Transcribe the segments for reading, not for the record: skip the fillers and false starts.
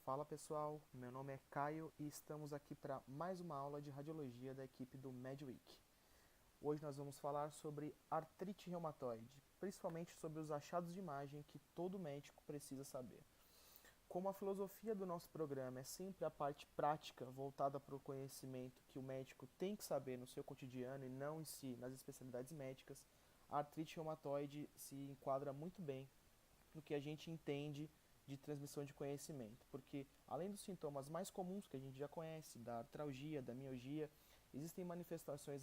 Fala pessoal, meu nome é Caio e estamos aqui para mais uma aula de radiologia da equipe do MedWeek. Hoje nós vamos falar sobre artrite reumatoide, principalmente sobre os achados de imagem que todo médico precisa saber. Como a filosofia do nosso programa é sempre a parte prática voltada para o conhecimento que o médico tem que saber no seu cotidiano e não em si nas especialidades médicas, a artrite reumatoide se enquadra muito bem no que a gente entende de transmissão de conhecimento, porque além dos sintomas mais comuns que a gente já conhece, da artralgia, da mialgia, existem manifestações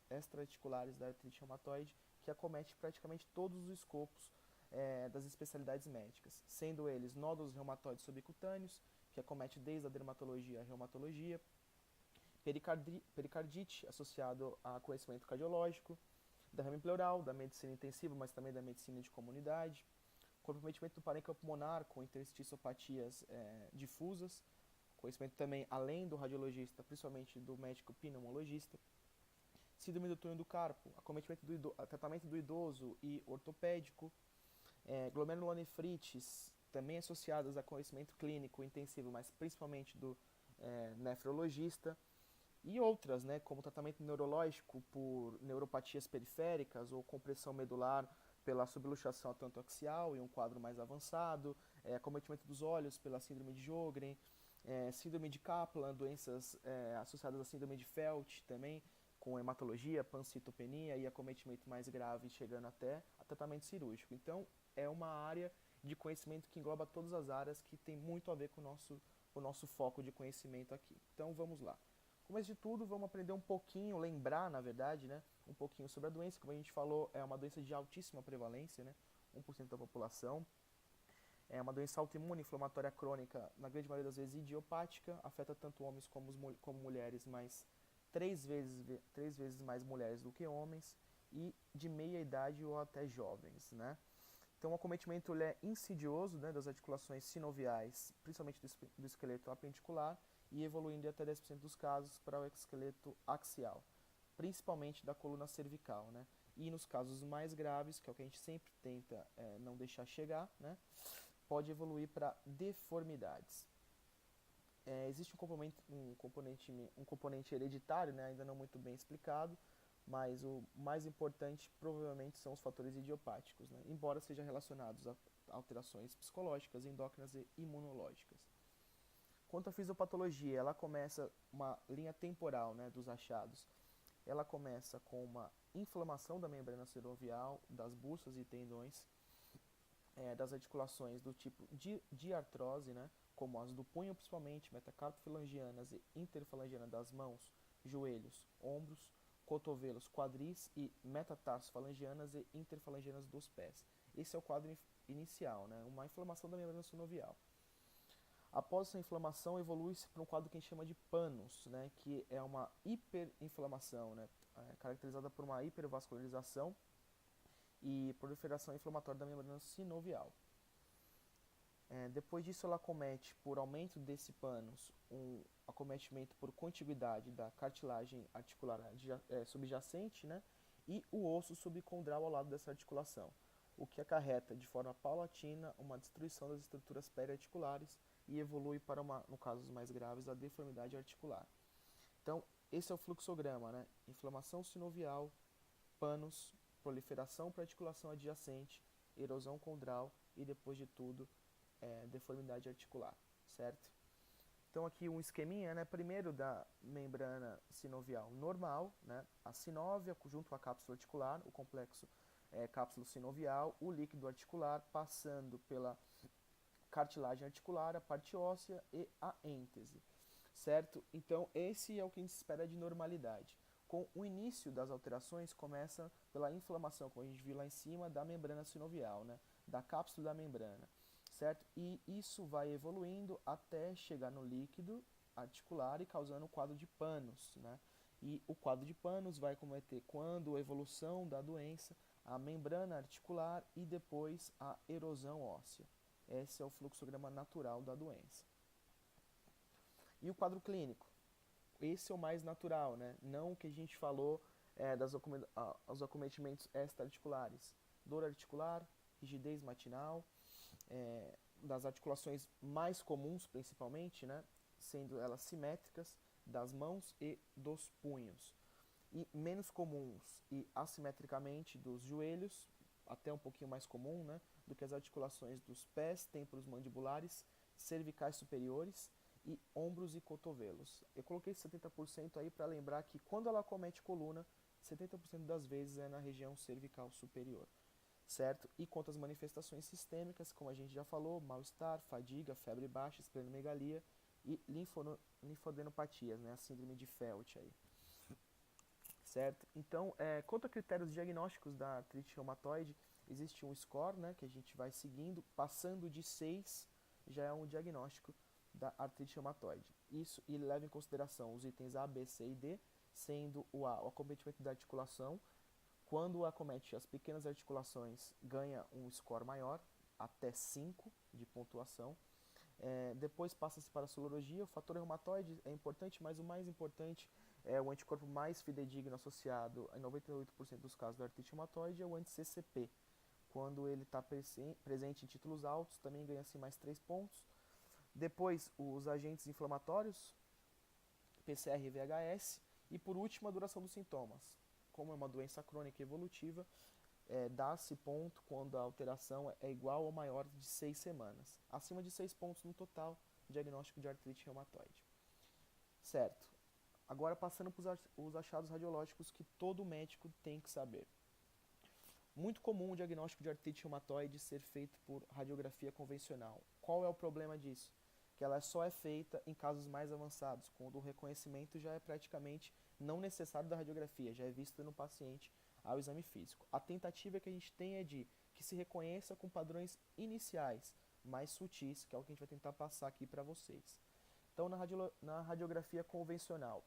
extraarticulares da artrite reumatoide que acomete praticamente todos os escopos das especialidades médicas, sendo eles nódulos reumatoides subcutâneos, que acomete desde a dermatologia à reumatologia, pericardite associado a conhecimento cardiológico, derrame pleural, da medicina intensiva, mas também da medicina de comunidade, comprometimento do parênquima pulmonar com intersticiopatias difusas, conhecimento também além do radiologista, principalmente do médico pneumologista, síndrome do túnel do carpo, acometimento tratamento do idoso e ortopédico, glomerulonefrites, também associadas a conhecimento clínico intensivo, mas principalmente do nefrologista, e outras, né, como tratamento neurológico por neuropatias periféricas ou compressão medular pela subluxação atlantoaxial em um quadro mais avançado, acometimento dos olhos pela síndrome de Sjögren, síndrome de Kaplan, doenças associadas à síndrome de Felt também, com hematologia, pancitopenia e acometimento mais grave chegando até a tratamento cirúrgico. Então, é uma área de conhecimento que engloba todas as áreas que tem muito a ver com o nosso foco de conhecimento aqui. Então, vamos lá. Começo de tudo, vamos aprender um pouquinho, lembrar, na verdade, né, um pouquinho sobre a doença. Como a gente falou, é uma doença de altíssima prevalência, né, 1% da população. É uma doença autoimune, inflamatória crônica, na grande maioria das vezes idiopática, afeta tanto homens como mulheres, mas três vezes mais mulheres do que homens, e de meia idade ou até jovens, né. Então, o acometimento é insidioso, né, das articulações sinoviais, principalmente do esqueleto apendicular, e evoluindo em até 10% dos casos para o esqueleto axial, principalmente da coluna cervical, né? E nos casos mais graves, que é o que a gente sempre tenta não deixar chegar, né, pode evoluir para deformidades. Existe um componente hereditário, né, ainda não muito bem explicado, mas o mais importante provavelmente são os fatores idiopáticos, né, embora sejam relacionados a alterações psicológicas, endócrinas e imunológicas. Quanto à fisiopatologia, ela começa uma linha temporal, né, dos achados. Ela começa com uma inflamação da membrana sinovial, das bursas e tendões, das articulações do tipo de artrose, né, como as do punho principalmente, metacarpofalangianas e interfalangianas das mãos, joelhos, ombros, cotovelos, quadris e metatarsofalangianas e interfalangianas dos pés. Esse é o quadro inicial, né, uma inflamação da membrana sinovial. Após essa inflamação, evolui-se para um quadro que a gente chama de PANOS, né, que é uma hiperinflamação, né, caracterizada por uma hipervascularização e proliferação inflamatória da membrana sinovial. Depois disso, ela acomete, por aumento desse PANOS, um acometimento por contiguidade da cartilagem articular subjacente, né, e o osso subcondral ao lado dessa articulação, o que acarreta de forma paulatina uma destruição das estruturas periarticulares e evolui para, no casos mais graves, a deformidade articular. Então, esse é o fluxograma, né? Inflamação sinovial, panos, proliferação para articulação adjacente, erosão condral e, depois de tudo, deformidade articular, certo? Então, aqui um esqueminha, né? Primeiro da membrana sinovial normal, né? A sinóvia junto à cápsula articular, o complexo cápsula sinovial, o líquido articular passando pela cartilagem articular, a parte óssea e a êntese, certo? Então, esse é o que a gente espera de normalidade. Com o início das alterações, começa pela inflamação, como a gente viu lá em cima, da membrana sinovial, né? Da cápsula da membrana, certo? E isso vai evoluindo até chegar no líquido articular e causando o quadro de panos, né? E o quadro de panos vai cometer, quando a evolução da doença, a membrana articular e depois a erosão óssea. Esse é o fluxograma natural da doença. E o quadro clínico? Esse é o mais natural, né? Não o que a gente falou os acometimentos extra-articulares. Dor articular, rigidez matinal, das articulações mais comuns, principalmente, né, sendo elas simétricas, das mãos e dos punhos, e menos comuns e assimetricamente dos joelhos, até um pouquinho mais comum, né, do que as articulações dos pés, têmporos mandibulares, cervicais superiores e ombros e cotovelos. Eu coloquei 70% aí para lembrar que quando ela acomete coluna, 70% das vezes é na região cervical superior, certo? E quanto às manifestações sistêmicas, como a gente já falou, mal-estar, fadiga, febre baixa, esplenomegalia e linfodenopatias, né, a síndrome de Felt aí, certo? Então, quanto a critérios diagnósticos da artrite reumatoide, existe um score, né, que a gente vai seguindo, passando de 6 já é um diagnóstico da artrite reumatoide. Isso e leva em consideração os itens A, B, C e D, sendo o A, o acometimento da articulação. Quando acomete as pequenas articulações, ganha um score maior, até 5 de pontuação. Depois passa-se para a sorologia. O fator reumatoide é importante, mas o mais importante é o anticorpo mais fidedigno associado em 98% dos casos da artrite reumatoide é o anti-CCP. Quando ele está presente em títulos altos, também ganha assim mais 3 pontos. Depois, os agentes inflamatórios, PCR e VHS. E por último, a duração dos sintomas. Como é uma doença crônica evolutiva, dá-se ponto quando a alteração é igual ou maior de 6 semanas. Acima de 6 pontos no total, diagnóstico de artrite reumatoide. Certo. Agora passando para os achados radiológicos que todo médico tem que saber. Muito comum o diagnóstico de artrite reumatoide ser feito por radiografia convencional. Qual é o problema disso? Que ela só é feita em casos mais avançados, quando o reconhecimento já é praticamente não necessário da radiografia, já é visto no paciente ao exame físico. A tentativa que a gente tem é de que se reconheça com padrões iniciais, mais sutis, que é o que a gente vai tentar passar aqui para vocês. Então, na radiografia convencional,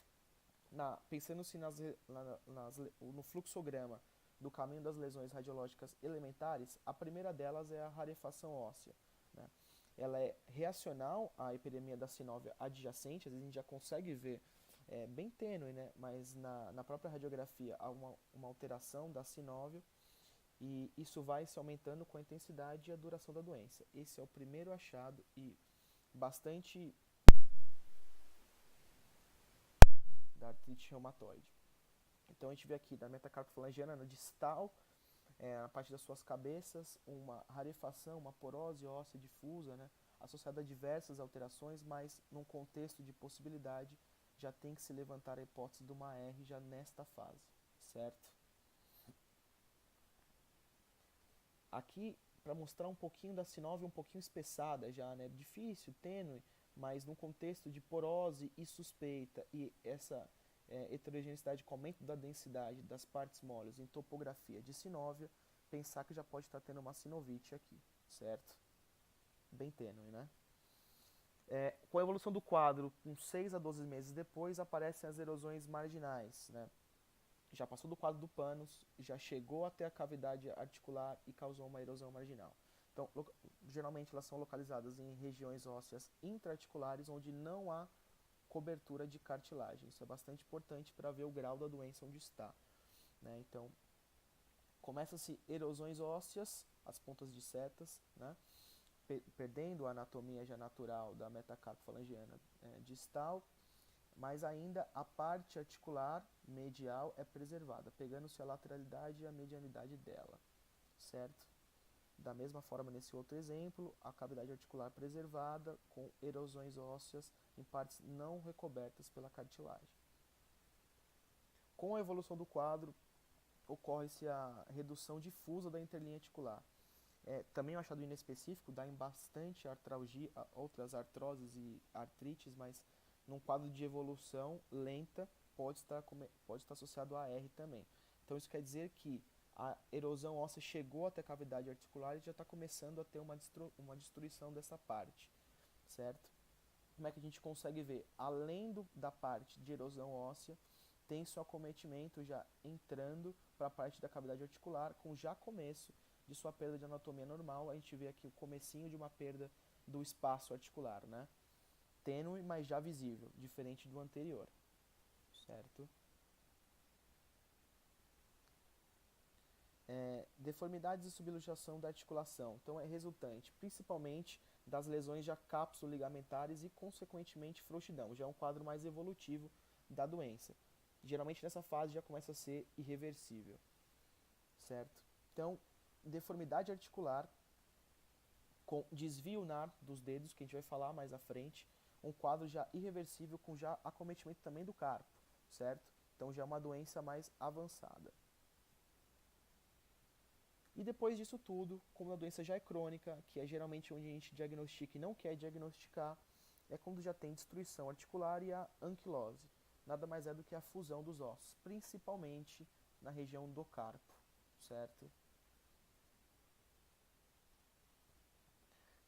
pensando-se no fluxograma do caminho das lesões radiológicas elementares, a primeira delas é a rarefação óssea, né? Ela é reacional à epidemia da sinóvia adjacente, às vezes a gente já consegue ver, bem tênue, né? Mas na própria radiografia há uma alteração da sinóvia e isso vai se aumentando com a intensidade e a duração da doença. Esse é o primeiro achado e bastante da artrite reumatoide. Então a gente vê aqui da metacarpofalangiana no distal, a parte das suas cabeças, uma rarefação, uma porose óssea difusa, né, associada a diversas alterações, mas num contexto de possibilidade já tem que se levantar a hipótese de uma R já nesta fase, certo? Aqui, para mostrar um pouquinho da sinóvia um pouquinho espessada já, né, difícil, tênue, mas num contexto de porose e suspeita e essa heterogeneidade com aumento da densidade das partes moles em topografia de sinóvia, pensar que já pode estar tendo uma sinovite aqui, certo? Bem tênue, né? Com a evolução do quadro, com 6 a 12 meses depois, aparecem as erosões marginais, né? Já passou do quadro do pânus, já chegou até a cavidade articular e causou uma erosão marginal. Então, geralmente elas são localizadas em regiões ósseas intraarticulares onde não há cobertura de cartilagem. Isso é bastante importante para ver o grau da doença onde está, né? Então, começa-se erosões ósseas, as pontas de setas, né? Perdendo a anatomia já natural da metacarpofalangiana distal, mas ainda a parte articular medial é preservada, pegando-se a lateralidade e a medianidade dela, certo? Da mesma forma, nesse outro exemplo, a cavidade articular preservada com erosões ósseas em partes não recobertas pela cartilagem. Com a evolução do quadro, ocorre-se a redução difusa da interlinha articular. Também um achado inespecífico, dá em bastante artralgia, outras artroses e artrites, mas num quadro de evolução lenta pode estar associado a R também. Então isso quer dizer que a erosão óssea chegou até a cavidade articular e já está começando a ter uma destruição dessa parte, certo? Como é que a gente consegue ver? Além da parte de erosão óssea, tem seu acometimento já entrando para a parte da cavidade articular, com já começo de sua perda de anatomia normal. A gente vê aqui o comecinho de uma perda do espaço articular, né? Tênue, mas já visível, diferente do anterior, certo? Deformidades e subluxação da articulação. Então é resultante principalmente das lesões já capsulo-ligamentares e, consequentemente, frouxidão. Já é um quadro mais evolutivo da doença. Geralmente, nessa fase, já começa a ser irreversível, certo? Então, deformidade articular com desvio ulnar dos dedos, que a gente vai falar mais à frente, um quadro já irreversível com já acometimento também do carpo, certo? Então, já é uma doença mais avançada. E depois disso tudo, como a doença já é crônica, que é geralmente onde a gente diagnostica e não quer diagnosticar, é quando já tem destruição articular e a anquilose. Nada mais é do que a fusão dos ossos, principalmente na região do carpo, certo?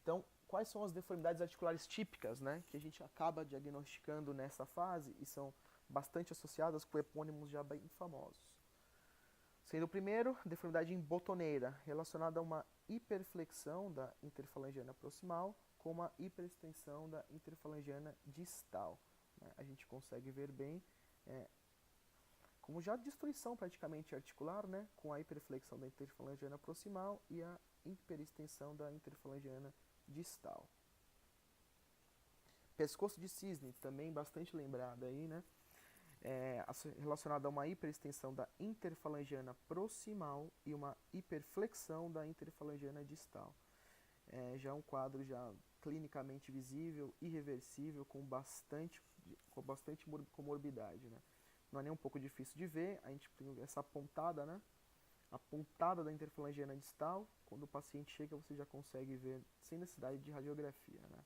Então, quais são as deformidades articulares típicas, né, que a gente acaba diagnosticando nessa fase e são bastante associadas com epônimos já bem famosos? Sendo o primeiro, deformidade em botoneira, relacionada a uma hiperflexão da interfalangiana proximal com uma hiperextensão da interfalangiana distal. A gente consegue ver bem como já destruição praticamente articular, né, com a hiperflexão da interfalangiana proximal e a hiperextensão da interfalangiana distal. Pescoço de cisne, também bastante lembrado aí, né? Relacionado a uma hiperextensão da interfalangiana proximal e uma hiperflexão da interfalangiana distal. Já é um quadro já clinicamente visível, irreversível, com bastante comorbidade, né? Não é nem um pouco difícil de ver, a gente tem essa pontada, né? A pontada da interfalangiana distal, quando o paciente chega você já consegue ver sem necessidade de radiografia, né?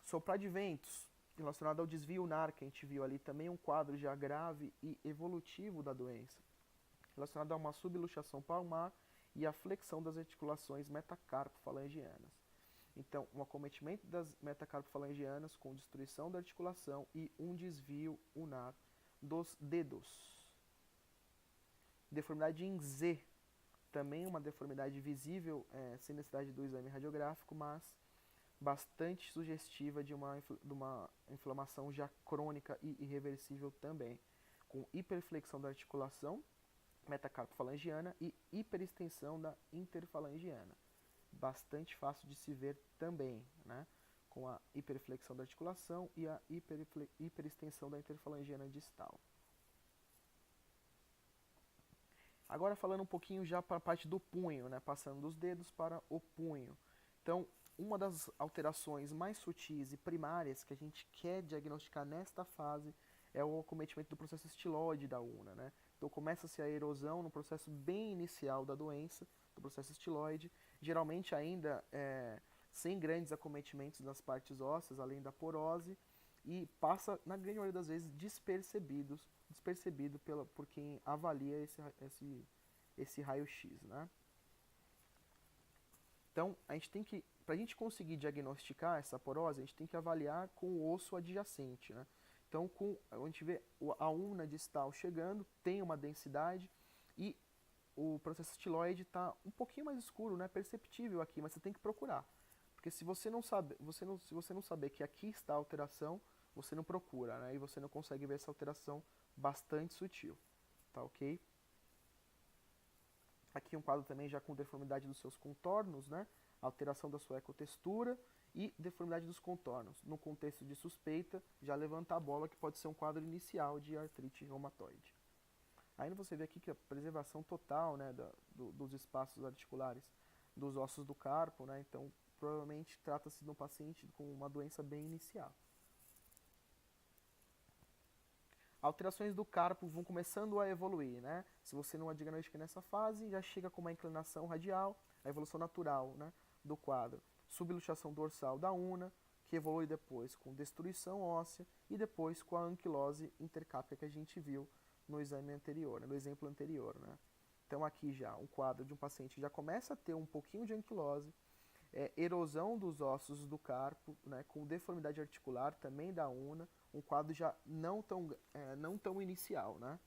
Soprar de ventos, relacionado ao desvio ulnar, que a gente viu ali também, um quadro já grave e evolutivo da doença, relacionado a uma subluxação palmar e a flexão das articulações metacarpofalangianas. Então, um acometimento das metacarpofalangianas com destruição da articulação e um desvio ulnar dos dedos. Deformidade em Z, também uma deformidade visível, sem necessidade do exame radiográfico, mas bastante sugestiva de uma inflamação já crônica e irreversível também, com hiperflexão da articulação metacarpofalangiana e hiperextensão da interfalangiana. Bastante fácil de se ver também, né? Com a hiperflexão da articulação e a hiperextensão da interfalangiana distal. Agora falando um pouquinho já para a parte do punho, né? Passando dos dedos para o punho. Então, uma das alterações mais sutis e primárias que a gente quer diagnosticar nesta fase é o acometimento do processo estiloide da una, né? Então começa-se a erosão no processo bem inicial da doença, do processo estiloide, geralmente ainda sem grandes acometimentos nas partes ósseas, além da porose, e passa, na grande maioria das vezes, despercebido por quem avalia esse raio-x, né? Então, para a gente conseguir diagnosticar essa porose, a gente tem que avaliar com o osso adjacente, né? Então, a gente vê a una distal chegando, tem uma densidade e o processo estiloide está um pouquinho mais escuro, né? Perceptível aqui, mas você tem que procurar. Porque se você não saber que aqui está a alteração, você não procura, né? E você não consegue ver essa alteração bastante sutil, tá ok? Aqui um quadro também já com deformidade dos seus contornos, né? Alteração da sua ecotextura e deformidade dos contornos. No contexto de suspeita, já levanta a bola que pode ser um quadro inicial de artrite reumatoide. Ainda você vê aqui que a preservação total, né, dos espaços articulares dos ossos do carpo, né? Então provavelmente trata-se de um paciente com uma doença bem inicial. Alterações do carpo vão começando a evoluir, né? Se você não a diagnostica nessa fase, já chega com uma inclinação radial, a evolução natural, né, do quadro. Subluxação dorsal da una, que evolui depois com destruição óssea e depois com a anquilose intercápia que a gente viu no exame anterior, né, no exemplo anterior, né? Então aqui já um quadro de um paciente que já começa a ter um pouquinho de anquilose, erosão dos ossos do carpo, né, com deformidade articular também da una, um quadro já não tão inicial, né?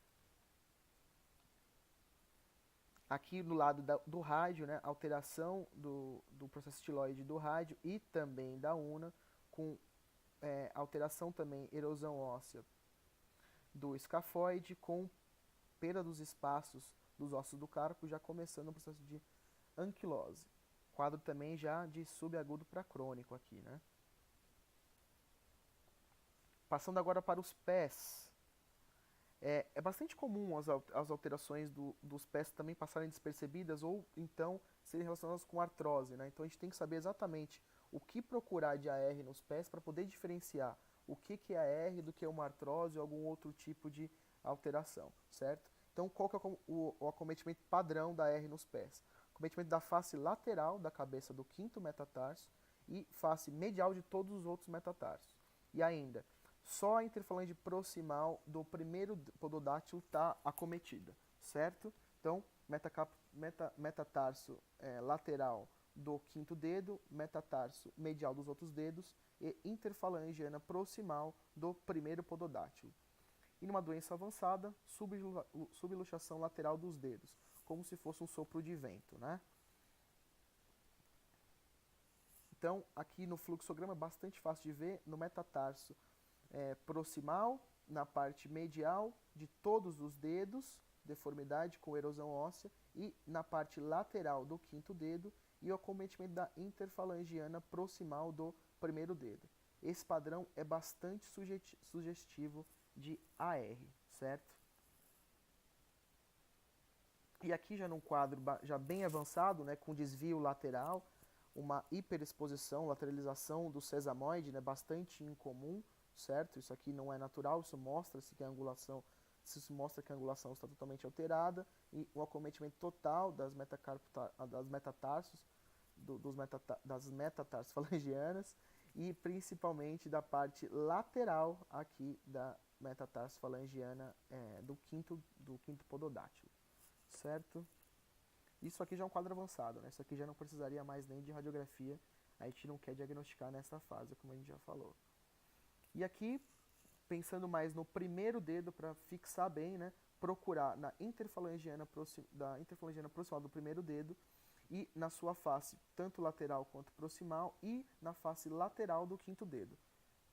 Aqui do lado do rádio, né, alteração do processo estiloide do rádio e também da una, com alteração também, erosão óssea do escafoide, com perda dos espaços dos ossos do carpo, já começando o processo de anquilose. quadro também já de subagudo para crônico aqui, né? Passando agora para os pés. É bastante comum as alterações dos pés também passarem despercebidas ou então serem relacionadas com artrose, né? Então a gente tem que saber exatamente o que procurar de AR nos pés para poder diferenciar o que é AR do que é uma artrose ou algum outro tipo de alteração, certo? Então qual que é o acometimento padrão da AR nos pés? Acometimento da face lateral da cabeça do quinto metatarso e face medial de todos os outros metatarsos. E ainda, só a interfalange proximal do primeiro pododáctilo está acometida, certo? Então, metatarso lateral do quinto dedo, metatarso medial dos outros dedos e interfalangiana proximal do primeiro pododáctilo. E numa doença avançada, subluxação lateral dos dedos, como se fosse um sopro de vento, né? Então, aqui no fluxograma é bastante fácil de ver, no metatarso proximal, na parte medial de todos os dedos, deformidade com erosão óssea, e na parte lateral do quinto dedo, e o acometimento da interfalangiana proximal do primeiro dedo. Esse padrão é bastante sugestivo de AR, certo? E aqui já num quadro já bem avançado, né, com desvio lateral, uma hiperexposição, lateralização do sesamoide, né, bastante incomum, certo? Isso aqui não é natural, isso mostra-se que a angulação, isso mostra que a angulação está totalmente alterada e o acometimento total das metatarsos, das metatarsos falangianas e principalmente da parte lateral aqui da metatarso falangiana do quinto pododáctilo, certo? Isso aqui já é um quadro avançado, né? Isso aqui já não precisaria mais nem de radiografia, a gente não quer diagnosticar nessa fase, como a gente já falou. E aqui, pensando mais no primeiro dedo, para fixar bem, né, procurar na interfalangiana proximal do primeiro dedo e na sua face, tanto lateral quanto proximal, e na face lateral do quinto dedo.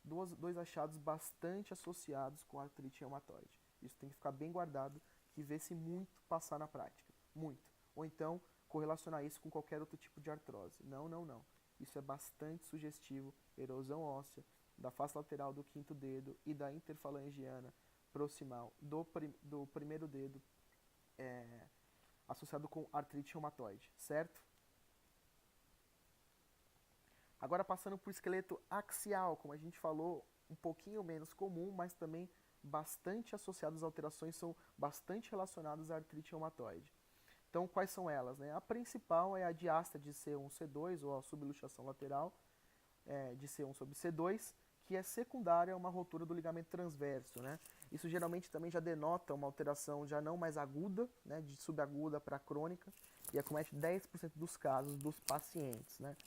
Dois achados bastante associados com a artrite reumatoide. Isso tem que ficar bem guardado, que vê-se muito passar na prática. Muito. Ou então, correlacionar isso com qualquer outro tipo de artrose. Não, não, não. Isso é bastante sugestivo, erosão óssea, da face lateral do quinto dedo e da interfalangiana proximal do primeiro dedo associado com artrite reumatoide, certo? Agora passando para o esqueleto axial, como a gente falou, um pouquinho menos comum, mas também bastante associado às alterações, são bastante relacionadas à artrite reumatoide. Então, quais são elas, né? A principal é a diástase de C1-C2, ou a subluxação lateral de C1 sobre C2, que é secundária a uma rotura do ligamento transverso, né? Isso geralmente também já denota uma alteração já não mais aguda, né, de subaguda para crônica, e acomete 10% dos casos dos pacientes, né?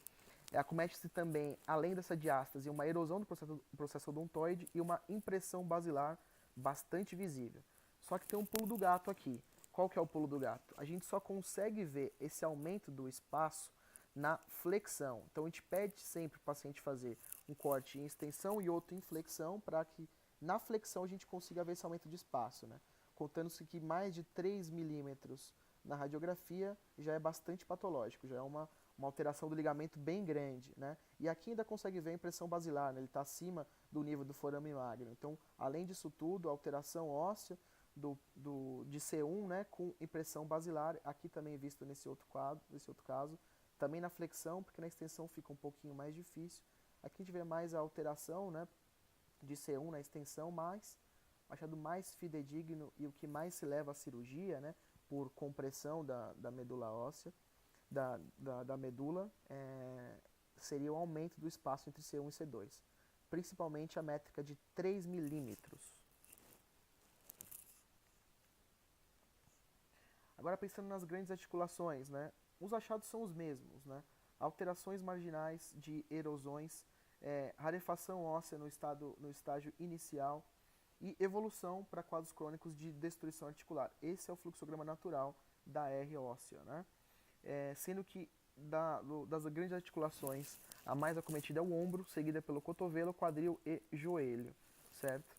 Acomete-se também, além dessa diástase, uma erosão do processo odontoide e uma impressão basilar bastante visível. Só que tem um pulo do gato aqui. Qual que é o pulo do gato? A gente só consegue ver esse aumento do espaço na flexão. Então a gente pede sempre para o paciente fazer um corte em extensão e outro em flexão para que na flexão a gente consiga ver esse aumento de espaço, né? Contando-se que mais de 3 milímetros na radiografia já é bastante patológico, já é uma alteração do ligamento bem grande, né? E aqui ainda consegue ver a impressão basilar, né? Ele está acima do nível do forame magno. Então, além disso tudo, a alteração óssea de C1, né, com impressão basilar, aqui também visto nesse outro caso, também na flexão, porque na extensão fica um pouquinho mais difícil. Aqui a gente vê mais a alteração, né, de C1 na extensão, mas o achado mais fidedigno e o que mais se leva à cirurgia, né, por compressão da medula óssea, da medula, seria o aumento do espaço entre C1 e C2, principalmente a métrica de 3 milímetros. Agora pensando nas grandes articulações, né, os achados são os mesmos, né, alterações marginais de erosões, rarefação óssea no estágio inicial e evolução para quadros crônicos de destruição articular. Esse é o fluxograma natural da R óssea, né? Sendo que das grandes articulações, a mais acometida é o ombro, seguida pelo cotovelo, quadril e joelho, certo?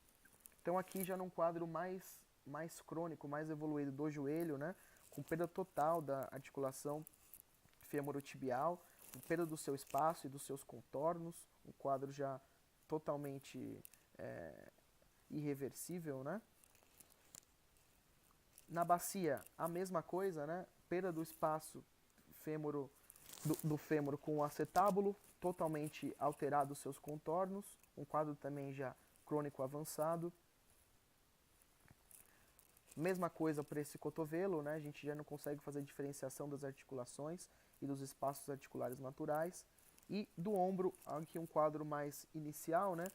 Então aqui já num quadro mais crônico, mais evoluído do joelho, né, com perda total da articulação femorotibial, perda do seu espaço e dos seus contornos, um quadro já totalmente irreversível, né? Na bacia, a mesma coisa, né? Perda do espaço do fêmur com o acetábulo, totalmente alterado os seus contornos, um quadro também já crônico avançado. Mesma coisa para esse cotovelo, né? A gente já não consegue fazer diferenciação das articulações e dos espaços articulares naturais. E do ombro, aqui um quadro mais inicial, né?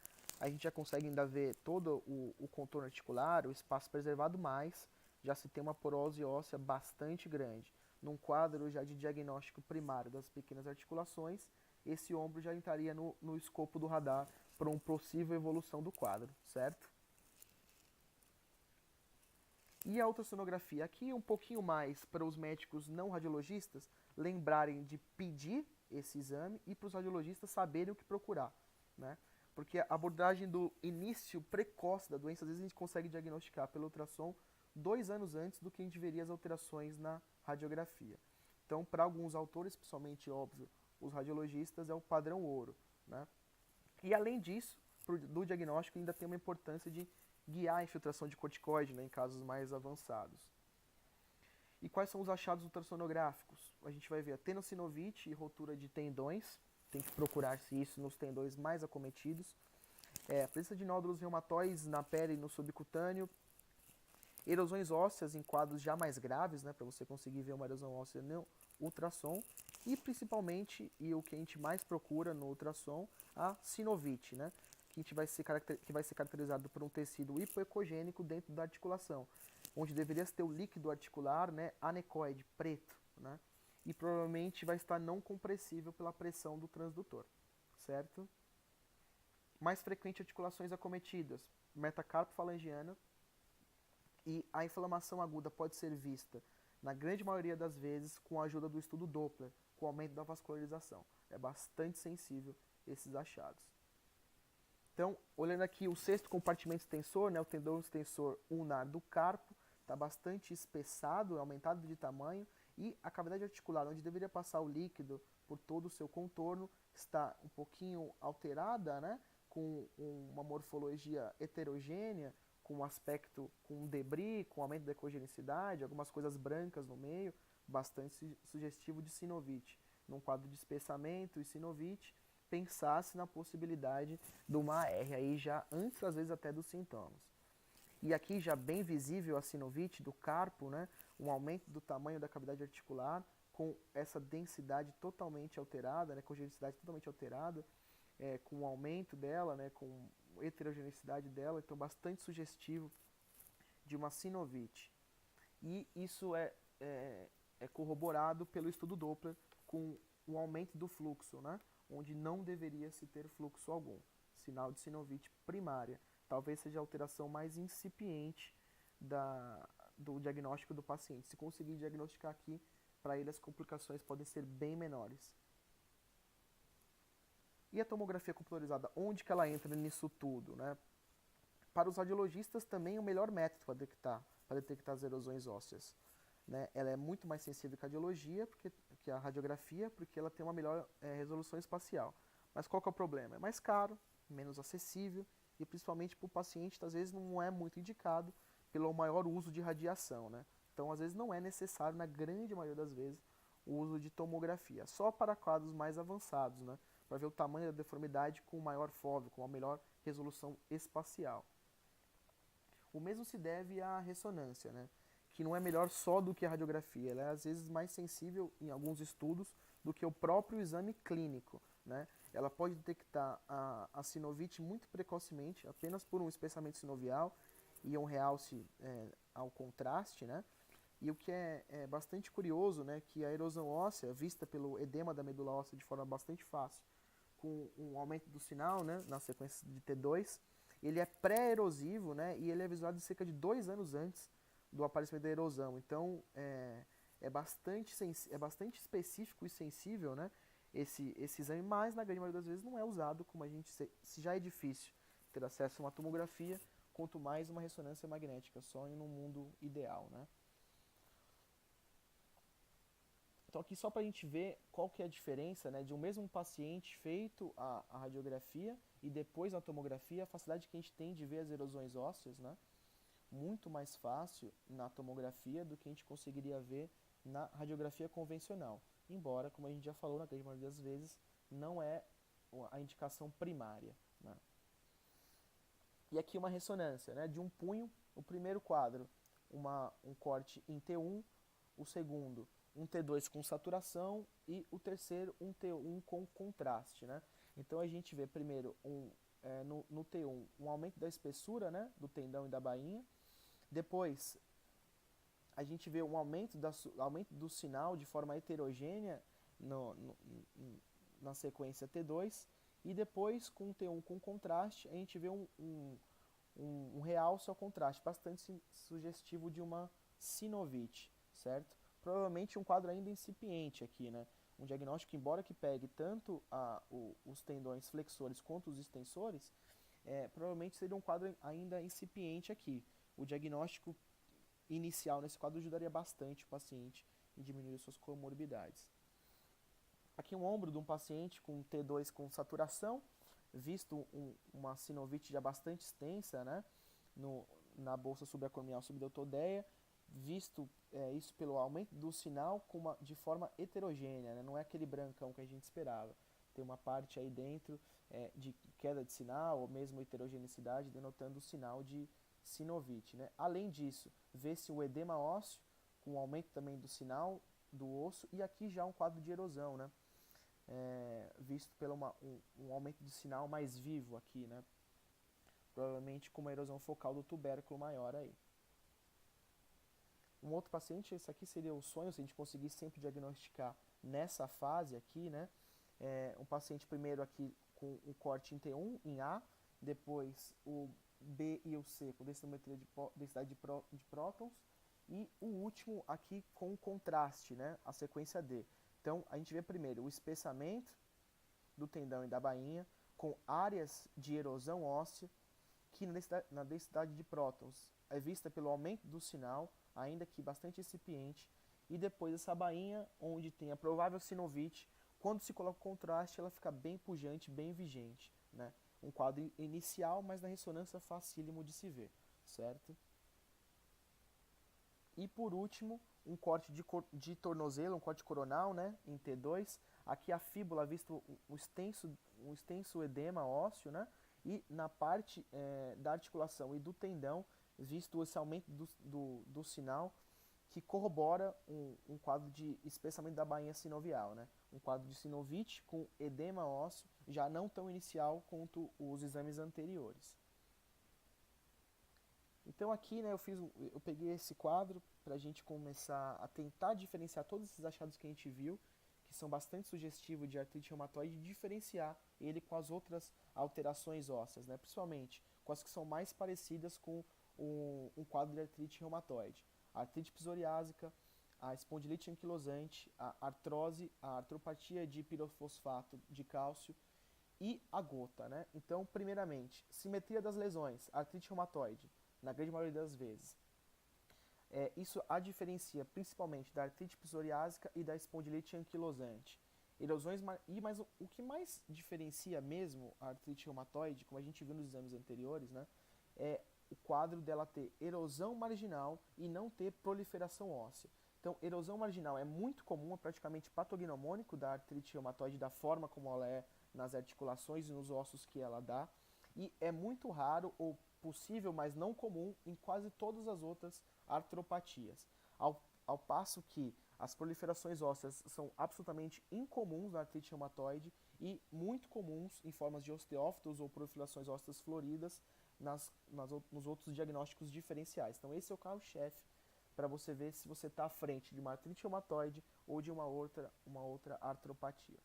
A gente já consegue ainda ver todo o contorno articular, o espaço preservado, mas já se tem uma porose óssea bastante grande. Num quadro já de diagnóstico primário das pequenas articulações, esse ombro já entraria no escopo do radar para uma possível evolução do quadro, certo? E a ultrassonografia, aqui um pouquinho mais para os médicos não radiologistas lembrarem de pedir esse exame e para os radiologistas saberem o que procurar, né? Porque a abordagem do início precoce da doença, às vezes a gente consegue diagnosticar pelo ultrassom 2 anos antes do que a gente veria as alterações na radiografia. Então, para alguns autores, principalmente, óbvio, os radiologistas, é o padrão ouro, né? E além disso, do diagnóstico ainda tem uma importância de guiar a infiltração de corticoide, né, em casos mais avançados. E quais são os achados ultrassonográficos? A gente vai ver a tenossinovite e rotura de tendões, tem que procurar-se isso nos tendões mais acometidos. Presença de nódulos reumatoides na pele e no subcutâneo. Erosões ósseas em quadros já mais graves, né, para você conseguir ver uma erosão óssea no ultrassom. E principalmente, e o que a gente mais procura no ultrassom, a sinovite, né, que vai ser caracterizado por um tecido hipoecogênico dentro da articulação, onde deveria ter o líquido articular, né, anecoide, preto, né, e provavelmente vai estar não compressível pela pressão do transdutor, certo? Mais frequente articulações acometidas, metacarpo falangiana, e a inflamação aguda pode ser vista, na grande maioria das vezes, com a ajuda do estudo Doppler, com o aumento da vascularização. É bastante sensível esses achados. Então, olhando aqui o sexto compartimento extensor, né, o tendão extensor ulnar do carpo, está bastante espessado, aumentado de tamanho, e a cavidade articular, onde deveria passar o líquido por todo o seu contorno, está um pouquinho alterada, né, com uma morfologia heterogênea, com um aspecto, com um debris, com aumento da ecogenicidade, algumas coisas brancas no meio, bastante sugestivo de sinovite. Num quadro de espessamento e sinovite, pensasse na possibilidade de uma AR, aí já antes, às vezes, até dos sintomas. E aqui já bem visível a sinovite do carpo, né, um aumento do tamanho da cavidade articular, com essa densidade totalmente alterada, né, congenicidade totalmente alterada, com o aumento dela, né, com a heterogeneidade dela, então bastante sugestivo de uma sinovite. E isso é corroborado pelo estudo Doppler com um aumento do fluxo, né, onde não deveria se ter fluxo algum, sinal de sinovite primária. Talvez seja a alteração mais incipiente do diagnóstico do paciente. Se conseguir diagnosticar aqui, para ele as complicações podem ser bem menores. E a tomografia computadorizada, onde que ela entra nisso tudo, né? Para os radiologistas também é o melhor método para detectar as erosões ósseas, né? Ela é muito mais sensível que a radiologia, que a radiografia, porque ela tem uma melhor resolução espacial. Mas qual que é o problema? É mais caro, menos acessível, e principalmente para o paciente, às vezes não é muito indicado pelo maior uso de radiação, né? Então, às vezes não é necessário, na grande maioria das vezes, o uso de tomografia, só para quadros mais avançados, né? Para ver o tamanho da deformidade com maior FOV, com uma melhor resolução espacial. O mesmo se deve à ressonância, né? Que não é melhor só do que a radiografia, ela é às vezes mais sensível em alguns estudos do que o próprio exame clínico, né? Ela pode detectar a sinovite muito precocemente, apenas por um espessamento sinovial e um realce ao contraste, né? E o que é bastante curioso, né, que a erosão óssea, vista pelo edema da medula óssea de forma bastante fácil, com um aumento do sinal, né, na sequência de T2, ele é pré-erosivo, né, e ele é visualizado cerca de 2 anos antes do aparecimento da erosão. Então, é bastante específico e sensível, né, esse exame, mas na grande maioria das vezes não é usado, como a gente se já é difícil ter acesso a uma tomografia, quanto mais uma ressonância magnética, só em um mundo ideal, né. A Então aqui só para a gente ver qual que é a diferença, né, de um mesmo paciente feito a radiografia e depois a tomografia, a facilidade que a gente tem de ver as erosões ósseas, né, muito mais fácil na tomografia do que a gente conseguiria ver na radiografia convencional. Embora, como a gente já falou, na grande maioria das vezes, não é a indicação primária, né. E aqui uma ressonância, né, de um punho, o primeiro quadro, um corte em T1, o segundo, um T2 com saturação e o terceiro, um T1 com contraste, né. Então a gente vê primeiro no T1 um aumento da espessura, né, do tendão e da bainha, depois a gente vê um aumento do sinal de forma heterogênea na sequência T2, e depois com T1 com contraste a gente vê um realce ao contraste, bastante sugestivo de uma sinovite, certo? Provavelmente um quadro ainda incipiente aqui, né? Um diagnóstico, embora que pegue tanto os tendões flexores quanto os extensores, provavelmente seria um quadro ainda incipiente aqui. O diagnóstico inicial nesse quadro ajudaria bastante o paciente em diminuir suas comorbidades. Aqui um ombro de um paciente com T2 com saturação, visto uma sinovite já bastante extensa, né, na bolsa subaracromial subdeltoideia, visto isso pelo aumento do sinal de forma heterogênea, né, não é aquele brancão que a gente esperava. Tem uma parte aí dentro de queda de sinal ou mesmo heterogeneidade, denotando o sinal de sinovite, né. Além disso, vê-se o edema ósseo, com um aumento também do sinal do osso, e aqui já um quadro de erosão, né, visto pelo um aumento de sinal mais vivo aqui, né, provavelmente com uma erosão focal do tubérculo maior aí. Um outro paciente, esse aqui seria o sonho, se a gente conseguisse sempre diagnosticar nessa fase aqui, né, um paciente primeiro aqui com um corte em T1, em A, depois o B e o C com densidade de prótons, e o último aqui com contraste, né, a sequência D. Então a gente vê primeiro o espessamento do tendão e da bainha com áreas de erosão óssea, que na densidade de prótons é vista pelo aumento do sinal, ainda que bastante incipiente, e depois essa bainha onde tem a provável sinovite, quando se coloca o contraste ela fica bem pujante, bem vigente, né? Um quadro inicial, mas na ressonância facílimo de se ver, certo? E por último, um corte de tornozelo, um corte coronal, né, em T2. Aqui a fíbula visto um extenso edema ósseo, né, e na parte da articulação e do tendão visto esse aumento do sinal, que corrobora um quadro de espessamento da bainha sinovial, né, um quadro de sinovite com edema ósseo, já não tão inicial quanto os exames anteriores. Então aqui, né, eu peguei esse quadro para a gente começar a tentar diferenciar todos esses achados que a gente viu, que são bastante sugestivos de artrite reumatoide, e diferenciar ele com as outras alterações ósseas, né, principalmente com as que são mais parecidas com um quadro de artrite reumatoide. A artrite psoriásica, a espondilite anquilosante, a artrose, a artropatia de pirofosfato de cálcio e a gota, né? Então, primeiramente, simetria das lesões, artrite reumatoide, na grande maioria das vezes. Isso a diferencia principalmente da artrite psoriásica e da espondilite anquilosante. Erosões, mas o que mais diferencia mesmo a artrite reumatoide, como a gente viu nos exames anteriores, né, é o quadro dela ter erosão marginal e não ter proliferação óssea. Então, erosão marginal é muito comum, é praticamente patognomônico da artrite reumatoide, da forma como ela é nas articulações e nos ossos que ela dá, e é muito raro ou possível, mas não comum, em quase todas as outras artropatias. Ao passo que as proliferações ósseas são absolutamente incomuns na artrite reumatoide e muito comuns em formas de osteófitos ou proliferações ósseas floridas nos outros diagnósticos diferenciais. Então esse é o carro-chefe para você ver se você está à frente de uma artrite reumatoide ou de uma outra artropatia.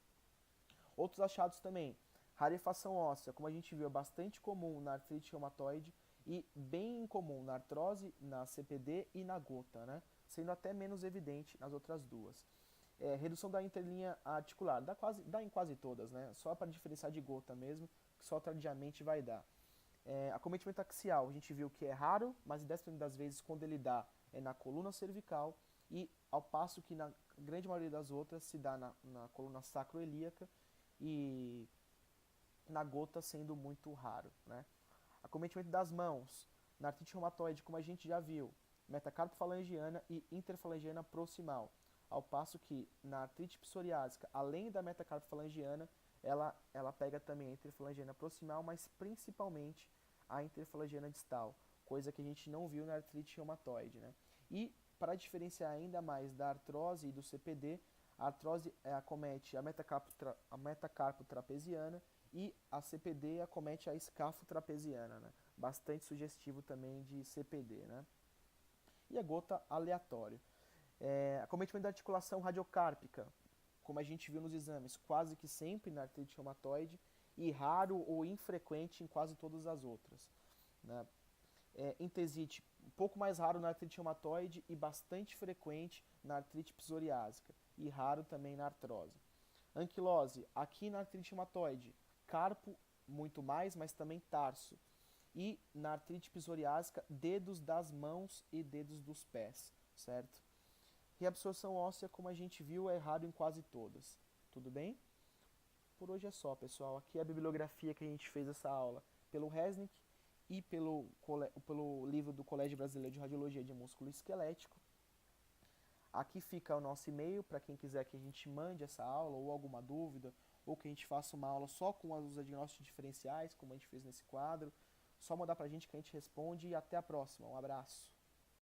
Outros achados também, rarefação óssea, como a gente viu, é bastante comum na artrite reumatoide e bem incomum na artrose, na CPD e na gota, né? Sendo até menos evidente nas outras duas. Redução da interlinha articular, dá em quase todas, né? Só para diferenciar de gota mesmo, que só tardiamente vai dar. Acometimento axial, a gente viu que é raro, mas 10% das vezes quando ele dá é na coluna cervical, e ao passo que grande maioria das outras se dá na coluna sacroiliaca e na gota sendo muito raro, né? Acometimento das mãos, na artrite reumatoide, como a gente já viu, metacarpofalangiana e interfalangiana proximal, ao passo que na artrite psoriásica, além da metacarpofalangiana, ela pega também a interfalangiana proximal, mas principalmente a interfalangiana distal, coisa que a gente não viu na artrite reumatoide, né? E para diferenciar ainda mais da artrose e do CPD, a artrose acomete a metacarpo trapeziana e a CPD acomete a escafo trapeziana, né? Bastante sugestivo também de CPD, né? E a gota aleatório. Acometimento da articulação radiocárpica, como a gente viu nos exames, quase que sempre na artrite reumatoide e raro ou infrequente em quase todas as outras, né? Entesite, um pouco mais raro na artrite reumatoide e bastante frequente na artrite psoriásica e raro também na artrose. Anquilose, aqui na artrite reumatoide, carpo muito mais, mas também tarso. E na artrite psoriásica, dedos das mãos e dedos dos pés, certo? Reabsorção óssea, como a gente viu, é raro em quase todas. Tudo bem? Por hoje é só, pessoal. Aqui é a bibliografia que a gente fez essa aula pelo Resnick e pelo livro do Colégio Brasileiro de Radiologia de Músculo Esquelético. Aqui fica o nosso e-mail para quem quiser que a gente mande essa aula ou alguma dúvida, ou que a gente faça uma aula só com os diagnósticos diferenciais, como a gente fez nesse quadro. Só mandar para a gente que a gente responde e até a próxima. Um abraço.